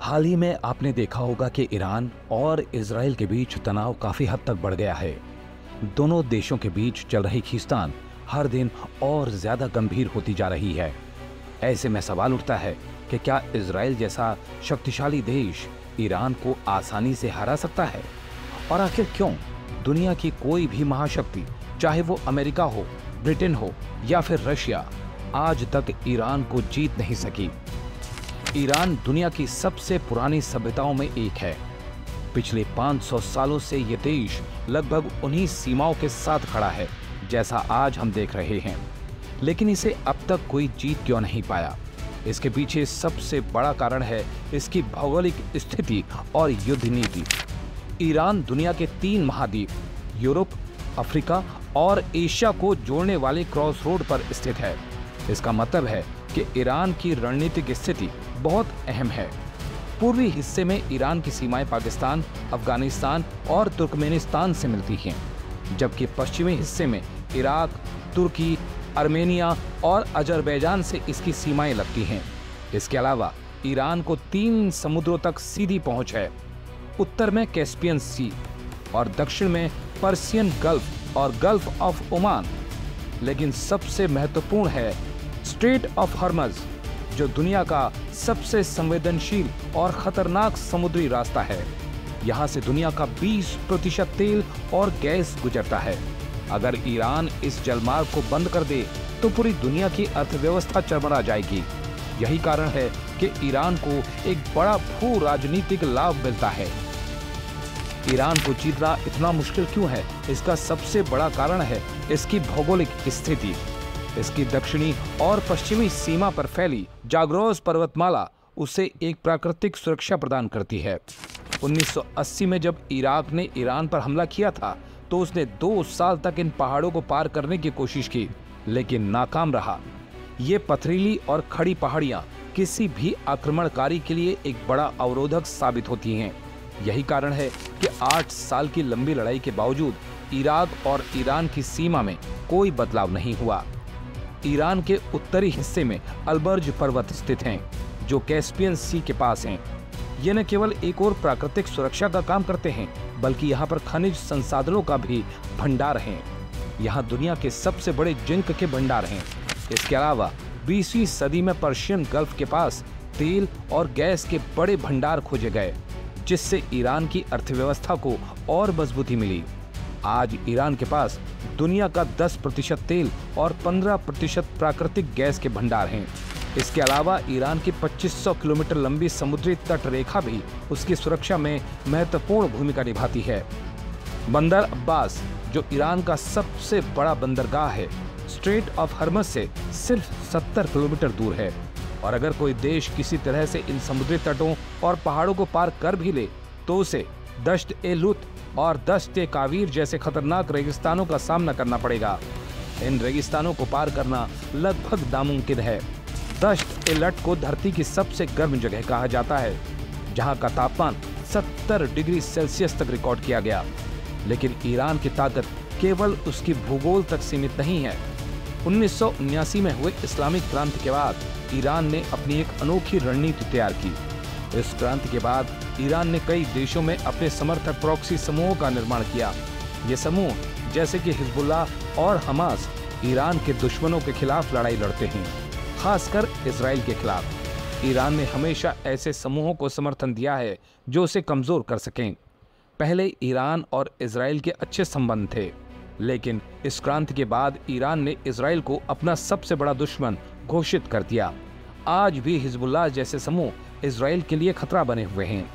हाल ही में आपने देखा होगा कि ईरान और इजराइल के बीच तनाव काफी हद तक बढ़ गया है। दोनों देशों के बीच चल रही खींचतान हर दिन और ज्यादा गंभीर होती जा रही है। ऐसे में सवाल उठता है कि क्या इजराइल जैसा शक्तिशाली देश ईरान को आसानी से हरा सकता है? और आखिर क्यों दुनिया की कोई भी महाशक्ति, चाहे वो अमेरिका हो, ब्रिटेन हो या फिर रशिया, आज तक ईरान को जीत नहीं सकी? ईरान दुनिया की सबसे पुरानी सभ्यताओं में एक है। पिछले 500 सालों से ये देश लगभग उन्हीं सीमाओं के साथ खड़ा है जैसा आज हम देख रहे हैं। लेकिन इसे अब तक कोई जीत क्यों नहीं पाया? इसके पीछे सबसे बड़ा कारण है इसकी भौगोलिक स्थिति और युद्ध नीति। ईरान दुनिया के 3 महाद्वीप यूरोप, अफ्रीका और एशिया को जोड़ने वाले क्रॉस रोड पर स्थित है। इसका मतलब है कि ईरान की रणनीतिक स्थिति बहुत अहम है। पूर्वी हिस्से में ईरान की सीमाएं पाकिस्तान, अफगानिस्तान और तुर्कमेनिस्तान से मिलती हैं, जबकि पश्चिमी हिस्से में इराक, तुर्की, आर्मेनिया और अजरबैजान से इसकी सीमाएं लगती हैं। इसके अलावा ईरान को 3 समुद्रों तक सीधी पहुंच है। उत्तर में कैस्पियन सी और दक्षिण में पर्शियन गल्फ और गल्फ ऑफ ओमान। लेकिन सबसे महत्वपूर्ण है स्ट्रेट ऑफ हॉर्मज़, जो दुनिया का सबसे संवेदनशील और खतरनाक समुद्री रास्ता है। यहाँ से दुनिया का 20% तेल और गैस गुजरता है। अगर ईरान इस जलमार्ग को बंद कर दे तो पूरी दुनिया की अर्थव्यवस्था चरमरा जाएगी। यही कारण है कि ईरान को एक बड़ा भू राजनीतिक लाभ मिलता है। ईरान को जीतना इतना मुश्किल क्यों है? इसका सबसे बड़ा कारण है इसकी भौगोलिक स्थिति। इसकी दक्षिणी और पश्चिमी सीमा पर फैली जाग्रोस पर्वतमाला उसे एक प्राकृतिक सुरक्षा प्रदान करती है। 1980 में जब इराक ने ईरान पर हमला किया था तो उसने 2 साल तक इन पहाड़ों को पार करने की कोशिश की, लेकिन नाकाम रहा। ये पथरीली और खड़ी पहाड़ियां किसी भी आक्रमणकारी के लिए एक बड़ा अवरोधक साबित होती हैं। यही कारण है कि 8 साल की लंबी लड़ाई के बावजूद इराक और ईरान की सीमा में कोई बदलाव नहीं हुआ। ईरान के उत्तरी हिस्से में अलबर्ज पर्वत स्थित हैं, जो कैस्पियन सी के पास हैं। ये न केवल एक और प्राकृतिक सुरक्षा का काम करते हैं, बल्कि यहाँ पर खनिज संसाधनों का भी भंडार है। यहाँ दुनिया के सबसे बड़े जिंक के भंडार हैं। इसके अलावा 20वीं सदी में पर्शियन गल्फ के पास तेल और गैस के बड़े भंडार खोजे गए, जिससे ईरान की अर्थव्यवस्था को और मजबूती मिली। आज ईरान के पास दुनिया का 10% तेल और 15% प्राकृतिक गैस के भंडार हैं। इसके अलावा ईरान की 2500 किलोमीटर लंबी समुद्री तट रेखा भी उसकी सुरक्षा में महत्वपूर्ण भूमिका निभाती है। बंदर अब्बास, जो ईरान का सबसे बड़ा बंदरगाह है, स्ट्रेट ऑफ हॉर्मज़ से सिर्फ 70 किलोमीटर दूर है। और अगर कोई देश किसी तरह से इन समुद्री तटों और पहाड़ों को पार कर भी ले तो उसे दश्त-ए-लुत और दश्त-ए-कावीर जैसे खतरनाक रेगिस्तानों का सामना करना पड़ेगा। इन रेगिस्तानों को पार करना लगभग नामुमकिन है। दश्त-ए-लुत को धरती की सबसे गर्म जगह कहा जाता है, जहां का तापमान 70 डिग्री सेल्सियस तक रिकॉर्ड किया गया। लेकिन ईरान की ताकत केवल उसकी भूगोल तक सीमित नहीं है। 1979 में हुए इस्लामिक क्रांति के बाद ईरान ने अपनी एक अनोखी रणनीति तैयार की। इस क्रांति के बाद ईरान ने कई देशों में अपने समर्थक प्रॉक्सी समूहों का निर्माण किया। ये समूह जैसे कि हिजबुल्लाह और हमास ईरान के दुश्मनों के खिलाफ लड़ाई लड़ते हैं, खासकर इजराइल के खिलाफ। ईरान ने हमेशा ऐसे समूहों को समर्थन दिया है जो उसे कमजोर कर सकें। पहले ईरान और इजराइल के अच्छे संबंध थे, लेकिन इस क्रांति के बाद ईरान ने इजराइल को अपना सबसे बड़ा दुश्मन घोषित कर दिया। आज भी हिजबुल्लाह जैसे समूह इजराइल के लिए खतरा बने हुए हैं।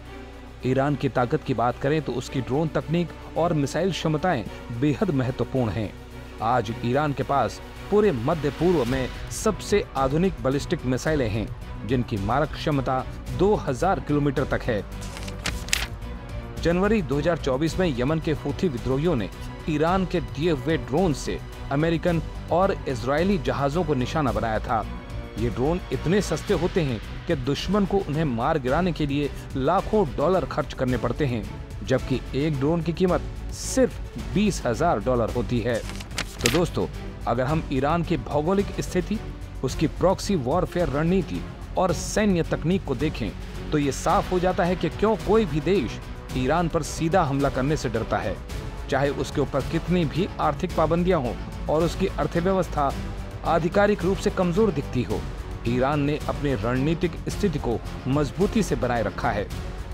ईरान की ताकत की बात करें तो उसकी ड्रोन तकनीक और मिसाइल क्षमताएं बेहद महत्वपूर्ण हैं। आज ईरान के पास पूरे मध्य पूर्व में सबसे आधुनिक बैलिस्टिक मिसाइलें हैं, जिनकी मारक क्षमता 2000 किलोमीटर तक है। जनवरी 2024 में यमन के हूथी विद्रोहियों ने ईरान के दिए हुए ड्रोन से अमेरिकन और इजरायली जहाजों को निशाना बनाया था। ये ड्रोन इतने सस्ते होते हैं कि दुश्मन को उन्हें मार गिराने के लिए लाखों डॉलर खर्च करने पड़ते हैं, जबकि एक ड्रोन की कीमत सिर्फ $20,000 होती है। तो दोस्तों, अगर हम ईरान की भौगोलिक स्थिति, उसकी प्रॉक्सी वॉरफेयर रणनीति और सैन्य तकनीक को देखें तो ये साफ हो जाता है कि क्यों कोई भी देश ईरान पर सीधा हमला करने से डरता है, चाहे उसके ऊपर कितनी भी आर्थिक पाबंदियां हों और उसकी अर्थव्यवस्था आधिकारिक रूप से कमजोर दिखती हो। ईरान ने अपनी रणनीतिक स्थिति को मजबूती से बनाए रखा है।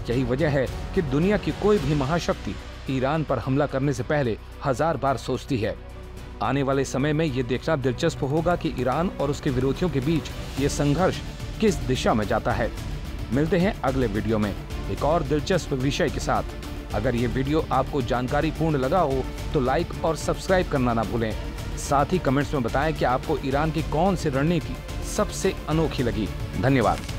यही वजह है कि दुनिया की कोई भी महाशक्ति ईरान पर हमला करने से पहले 1000 बार सोचती है। आने वाले समय में ये देखना दिलचस्प होगा कि ईरान और उसके विरोधियों के बीच ये संघर्ष किस दिशा में जाता है। मिलते हैं अगले वीडियो में एक और दिलचस्प विषय के साथ। अगर ये वीडियो आपको जानकारी पूर्ण लगा हो तो लाइक और सब्सक्राइब करना ना भूलें। साथ ही कमेंट्स में बताएं कि आपको ईरान की कौन सी रणनीति सबसे अनोखी लगी। धन्यवाद।